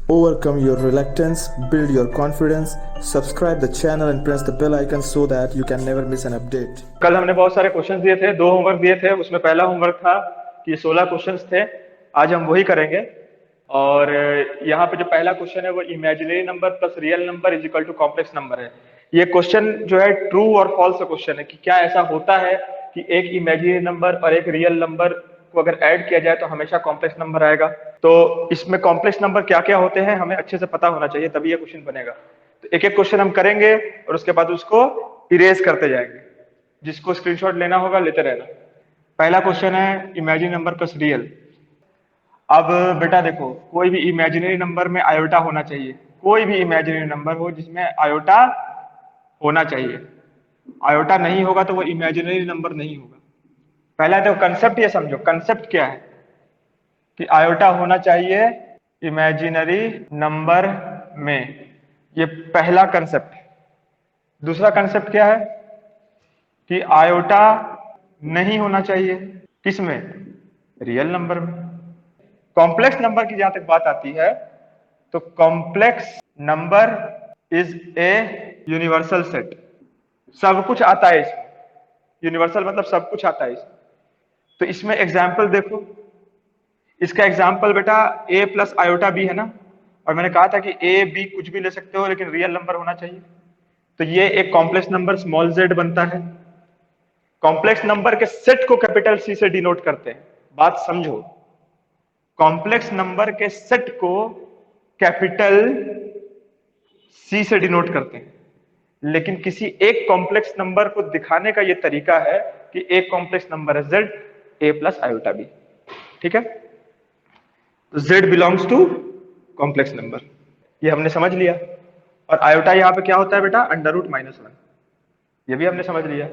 Overcome your reluctance, build your confidence, subscribe the channel and press the bell icon so that you can never miss an update. कल हमने बहुत सारे questions दिए थे, 2 homework दिए थे। उसमें पहला होमवर्क था कि 16 क्वेश्चंस थे। आज हम वही करेंगे। और यहाँ पे जो पहला क्वेश्चन है वो imaginary number plus real number is equal to complex number है। ये क्वेश्चन जो है ट्रू और फॉल्स का क्वेश्चन है कि क्या ऐसा होता है कि एक इमेजिनरी नंबर और एक रियल नंबर को अगर ऐड किया जाए तो हमेशा कॉम्प्लेक्स नंबर आएगा। तो इसमें कॉम्प्लेक्स नंबर क्या क्या होते हैं हमें अच्छे से पता होना चाहिए, तभी ये क्वेश्चन बनेगा। तो एक एक क्वेश्चन हम करेंगे और उसके बाद उसको इरेज करते जाएंगे। जिसको स्क्रीनशॉट लेना होगा लेते रहना। पहला क्वेश्चन है इमेजिनरी नंबर प्लस रियल। अब बेटा देखो, कोई भी इमेजिनरी नंबर में आयोटा होना चाहिए। कोई भी इमेजिनरी नंबर हो जिसमें आयोटा होना चाहिए। आयोटा नहीं होगा तो वो इमेजिनरी नंबर नहीं होगा। पहला देखो कंसेप्ट ये समझो, कंसेप्ट क्या है कि आयोटा होना चाहिए इमेजिनरी नंबर में। ये पहला कंसेप्ट। दूसरा कंसेप्ट क्या है कि आयोटा नहीं होना चाहिए किसमें? रियल नंबर में। कॉम्प्लेक्स नंबर की जहां तक बात आती है तो complex number is a universal set. सब कुछ आता है इसमें। यूनिवर्सल मतलब सब कुछ आता है इसमें। तो इसमें एग्जाम्पल देखो। इसका एग्जाम्पल बेटा a प्लस आयोटा बी है ना। और मैंने कहा था कि a b कुछ भी ले सकते हो लेकिन रियल नंबर होना चाहिए। तो ये एक कॉम्प्लेक्स नंबर स्मॉल z बनता है। कॉम्प्लेक्स नंबर के सेट को कैपिटल सी से डिनोट करते हैं। बात समझो, कॉम्प्लेक्स नंबर के सेट को कैपिटल सी से डिनोट करते हैं। लेकिन किसी एक कॉम्प्लेक्स नंबर को दिखाने का यह तरीका है कि एक कॉम्प्लेक्स नंबर है z a plus iota B. ठीक है, तो z belongs to complex number, ये हमने समझ लिया। और आयोटा यहां पे क्या होता है बेटा? अंडर रूट -1, ये भी हमने समझ लिया।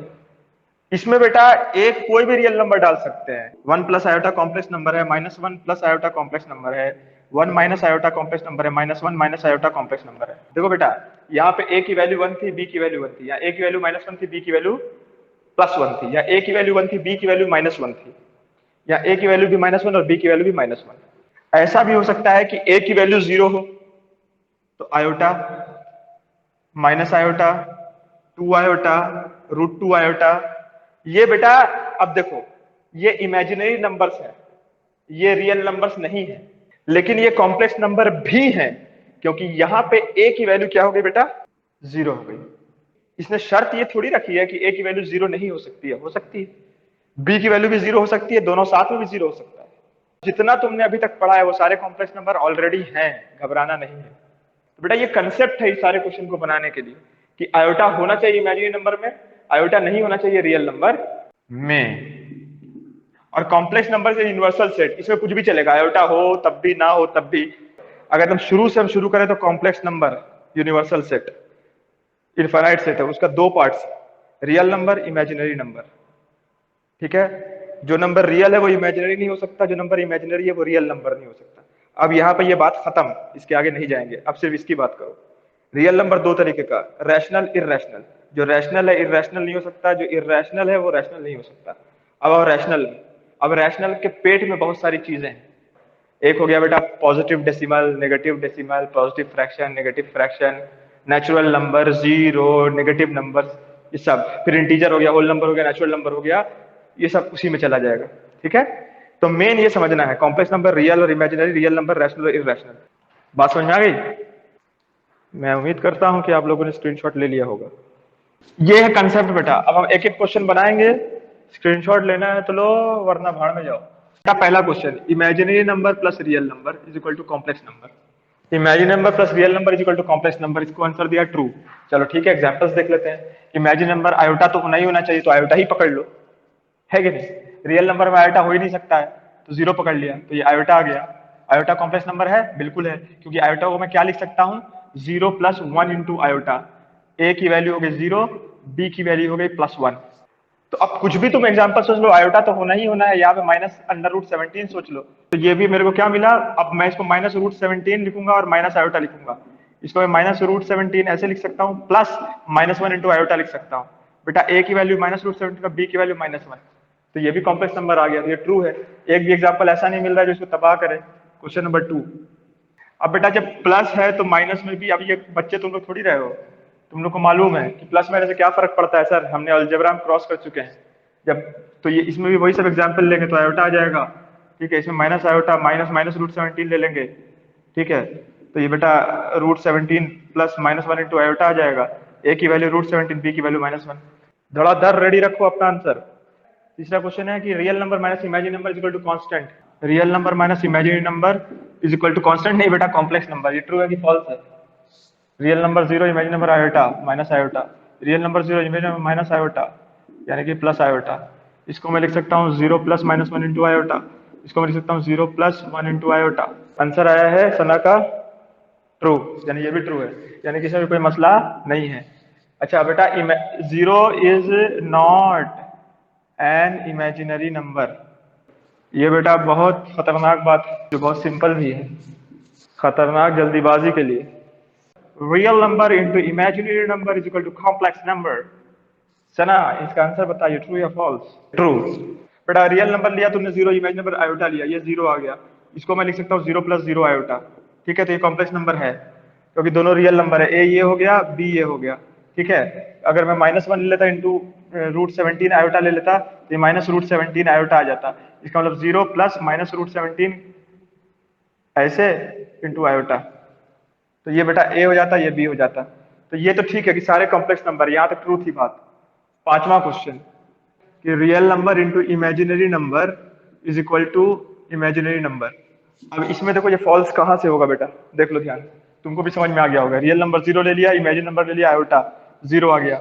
इसमें बेटा एक कोई भी रियल नंबर डाल सकते हैं। 1 प्लस आयोटा कॉम्प्लेक्स नंबर है, -1 प्लस आयोटा कॉम्प्लेक्स नंबर है, 1 माइनस आयोटा कॉम्प्लेक्स नंबर है, -1 माइनस आयोटा कॉम्प्लेक्स नंबर है। देखो बेटा, यहाँ पे a की वैल्यू 1 थी, b की वैल्यू 1 थी, या a की वैल्यू -1 थी, b की वैल्यू +1 थी, या a की वैल्यू 1 थी, b की वैल्यू -1 थी, या a की वैल्यू भी -1 और b की वैल्यू भी -1। ऐसा भी हो सकता है कि a की वैल्यू 0 हो तो iota, minus iota, 2 iota, √2 iota. ये बेटा अब देखो, ये इमेजिनरी नंबर्स है, ये रियल नंबर्स नहीं है, लेकिन ये कॉम्प्लेक्स नंबर भी हैं क्योंकि यहां पे a की वैल्यू क्या हो गई बेटा? 0 हो गई। इसने शर्त ये थोड़ी रखी है कि a की वैल्यू 0 नहीं हो सकती है, हो सकती है। b की वैल्यू भी 0 हो सकती है, दोनों साथ में भी 0 हो सकता है। जितना तुमने अभी तक पढ़ा है वो सारे कॉम्प्लेक्स नंबर ऑलरेडी हैं, घबराना नहीं है। तो बेटा ये कंसेप्ट है इस सारे क्वेश्चन को बनाने के लिए कि आयोटा होना चाहिए इमेजिनरी नंबर में, आयोटा नहीं होना चाहिए रियल नंबर में। और कॉम्प्लेक्स नंबर से यूनिवर्सल सेट, इसमें कुछ भी चलेगा, आयोटा हो तब भी, ना हो तब भी। अगर हम शुरू करें तो complex number universal set infinite set है, उसका 2 parts, real number, imaginary number. ठीक है, जो नंबर रियल है वो इमेजिनरी नहीं हो सकता, जो नंबर इमेजिनरी है वो रियल नंबर नहीं हो सकता। अब यहाँ पे ये बात खत्म, इसके आगे नहीं जाएंगे, अब सिर्फ इसकी बात करो। रियल नंबर 2 तरीके का, रैशनल, इररैशनल। जो रैशनल है इररैशनल नहीं हो सकता, जो इररैशनल है वो रैशनल नहीं हो सकता। अब रैशनल, अब रैशनल के पेट में बहुत सारी चीजें हैं। एक हो गया बेटा positive decimal, negative decimal, positive fraction, negative fraction, natural number, zero, negative number, ये सब। फिर इंटीजर हो गया, होल नंबर हो गया, नेचुरल नंबर हो गया, ये सब उसी में चला जाएगा। ठीक है, तो मेन ये समझना है, कॉम्प्लेक्स नंबर रियल और इमेजिनरी, रियल नंबर रैशनल और इररैशनल। बात समझ में आ गई? मैं उम्मीद करता हूं कि आप लोगों ने स्क्रीनशॉट ले लिया होगा। ये है कंसेप्ट बेटा। अब हम एक एक क्वेश्चन बनाएंगे, स्क्रीनशॉट लेना है तो लो, वरना भाड़ में जाओ। पहला question, imaginary number plus real number is equal to complex number. Imaginary number plus real number is equal to complex number, इसको आंसर दिया ट्रू। चलो ठीक है, एग्जांपल्स देख लेते हैं। इमेजिनरी नंबर आयोटा तो होना ही होना चाहिए, तो आयोटा ही पकड़ लो, है कि नहीं? रियल नंबर में आयोटा हो ही नहीं सकता है, तो 0 पकड़ लिया, तो ये आयोटा आ गया। आयोटा कॉम्प्लेक्स नंबर है, बिल्कुल है, क्योंकि आयोटा को मैं क्या लिख सकता हूं? 0 + 1 इंटू आयोटा। a की वैल्यू हो गई 0, b की वैल्यू हो गई +1। तो अब कुछ भी तुम एग्जांपल सोच लो, आयोटा तो होना ही होना है। यहाँ पे -√17 सोच लो, तो ये भी मेरे को क्या मिला? अब मैं इसको -√17 लिखूंगा और माइनस आयोटा लिखूंगा। इसको मैं -√17 ऐसे लिख सकता हूँ, प्लस -1 इंटू आयोटा लिख सकता हूँ। बेटा a की वैल्यू -√17 और b की वैल्यू -1, तो ये भी कॉम्प्लेक्स नंबर आ गया, तो ये ट्रू है। एक भी एग्जांपल ऐसा नहीं मिल रहा है जो इसको तबाह करे। क्वेश्चन नंबर 2, अब बेटा जब प्लस है तो माइनस में भी, अब ये बच्चे तुम लोग थोड़ी रहे हो, तुम लोग को मालूम है कि प्लस माइनस से क्या फर्क पड़ता है सर, हमने अलजेब्रा में क्रॉस कर चुके हैं। जब तो ये इसमें भी वही सब एग्जाम्पल लेंगे तो आयोटा आ जाएगा, ठीक है। इसमें माइनस आयोटा, माइनस माइनस √17 ले लेंगे, ठीक है। तो ये बेटा √17 प्लस -1 इंटू आयोटा आ जाएगा। ए की वैल्यू √17, बी की वैल्यू -1। धड़ाधड़ रेडी रखो अपना आंसर। तीसरा क्वेश्चन है कि real number minus imaginary number is equal to constant. Real number minus imaginary number is equal to constant नहीं बेटा, कॉम्प्लेक्स नंबर। ये ट्रू है कि फॉल्स है? Real number 0, imaginary number iota minus iota. Real number 0, imaginary number minus iota, यानी कि plus iota. इसको मैं लिख सकता हूँ 0 प्लस -1 इंटू आयोटा। इसको मैं लिख सकता हूँ 0 प्लस 1 इंटू आयोटा। आंसर आया है सना का ट्रू, यानी ये भी ट्रू है, यानी कि इसमें भी कोई मसला नहीं है। अच्छा बेटा, 0 is not an imaginary number. ये बेटा बहुत खतरनाक बात है, जो बहुत सिंपल भी है, खतरनाक जल्दीबाजी के लिए। Real number into imaginary number is equal to complex number. Sana इसका आंसर बताइए, ट्रू या फॉल्स? ट्रू। बेटा रियल नंबर लिया तुमने 0, इमेजिनरी नंबर आयोटा लिया, ये 0 आ गया। इसको मैं लिख सकता हूँ 0 प्लस 0 आयोटा, ठीक है। तो ये कॉम्प्लेक्स नंबर है क्योंकि दोनों रियल नंबर है। ए ये हो गया, बी ये हो गया, ठीक है। अगर मैं -1 ले लेता इंटू √17 आयोटा ले लेता तो ये -√17 आयोटा आ जाता। इसका मतलब 0 प्लस -√17 ऐसे इंटू आयोटा। तो ये बेटा ए हो जाता, ये बी हो जाता। तो ये तो ठीक है कि सारे कॉम्प्लेक्स नंबर, यहाँ तक ट्रू थी बात। पांचवा क्वेश्चन कि real number into imaginary number is equal to imaginary number. अब इसमें देखो ये फॉल्स कहाँ से होगा बेटा, देख लो ध्यान, तुमको भी समझ में आ गया होगा। रियल नंबर 0 ले लिया, इमेजिनरी नंबर ले लिया आयोटा, 0 आ गया।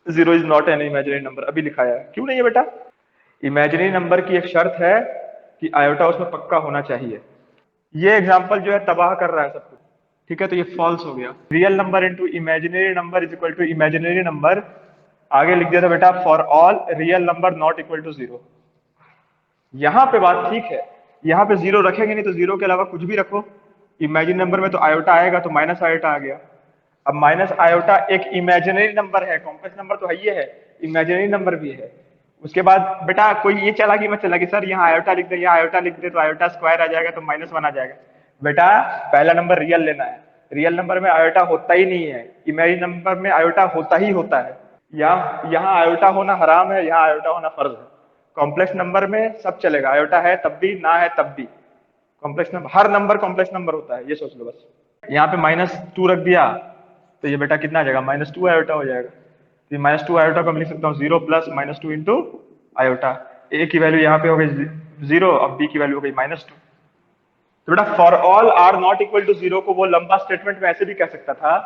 0 is not an imaginary number, अभी लिखाया है, क्यों नहीं है बेटा? इमेजिनरी नंबर की एक शर्त है कि आयोटा उसमें पक्का होना चाहिए। ये एग्जाम्पल जो है तबाह कर रहा है सब कुछ, ठीक है। तो ये फॉल्स हो गया। Real number into imaginary number is equal to imaginary number, आगे लिख दिया था बेटा for all real number not equal to 0। यहां पे बात ठीक है, यहां पे 0 रखेंगे नहीं तो 0 के अलावा कुछ भी रखो। इमेजिनरी नंबर में तो आयोटा आएगा, तो माइनस आयोटा आ गया। अब माइनस आयोटा एक इमेजिनरी नंबर है, कॉम्प्लेक्स नंबर तो है ही है, इमेजिनरी नंबर भी है। उसके बाद बेटा कोई ये चालाकी मत चला कि सर यहाँ आयोटा लिख दे, यहाँ आयोटा लिख दे तो आयोटा स्क्वायर आ जाएगा तो -1 आ जाएगा। बेटा पहला नंबर रियल लेना है, रियल नंबर में आयोटा होता ही नहीं है, इमेजिनरी नंबर में आयोटा होता ही होता है। यहाँ आयोटा होना हराम है, यहाँ आयोटा होना फर्ज है। कॉम्प्लेक्स नंबर में सब चलेगा, आयोटा है तब भी, ना है तब भी। कॉम्प्लेक्स नंबर, हर नंबर कॉम्प्लेक्स नंबर होता है, ये सोच लो बस। यहाँ पे -2 रख दिया तो ये बेटा कितना आ जाएगा, -2 आयोटा हो जाएगा। तो -2 आयोटा को मैं लिख सकता हूँ 0 प्लस -2 इंटू आयोटा। ए की वैल्यू यहाँ पे हो गई 0, अब बी की वैल्यू हो गई -2। तो बेटा for all R not equal to 0 को वो लंबा स्टेटमेंट में ऐसे भी कह सकता था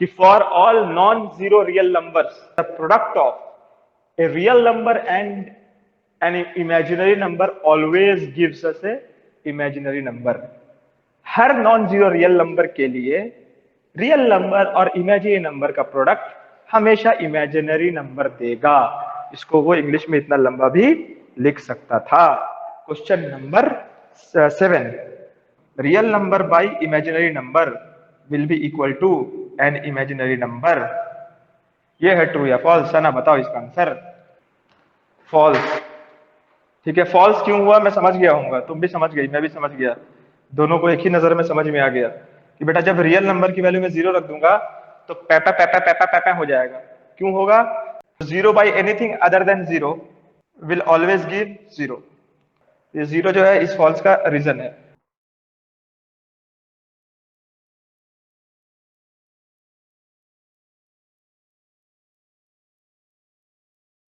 कि for all non zero real numbers the product of a real number and N imaginary number always gives us A imaginary number. Her non zero real number के लिए रियल नंबर और इमेजिनरी नंबर का product हमेशा imaginary number देगा। इसको वो English में इतना लंबा भी लिख सकता था। Question number 7, real number by imaginary number will be equal to an imaginary number. ये है ट्रू या फॉल्स? ना बताओ इसका आंसर। फॉल्स, ठीक है। फॉल्स क्यों हुआ मैं समझ गया हूँ, तुम भी समझ गई, मैं भी समझ गया, दोनों को एक ही नजर में समझ में आ गया कि बेटा जब रियल नंबर की वैल्यू में 0 रख दूंगा तो पैपा पैपा पैपा पैपा हो जाएगा। क्यों होगा? 0 by anything other than 0 will always give 0। ये 0 जो है इस फॉल्स का रीजन है।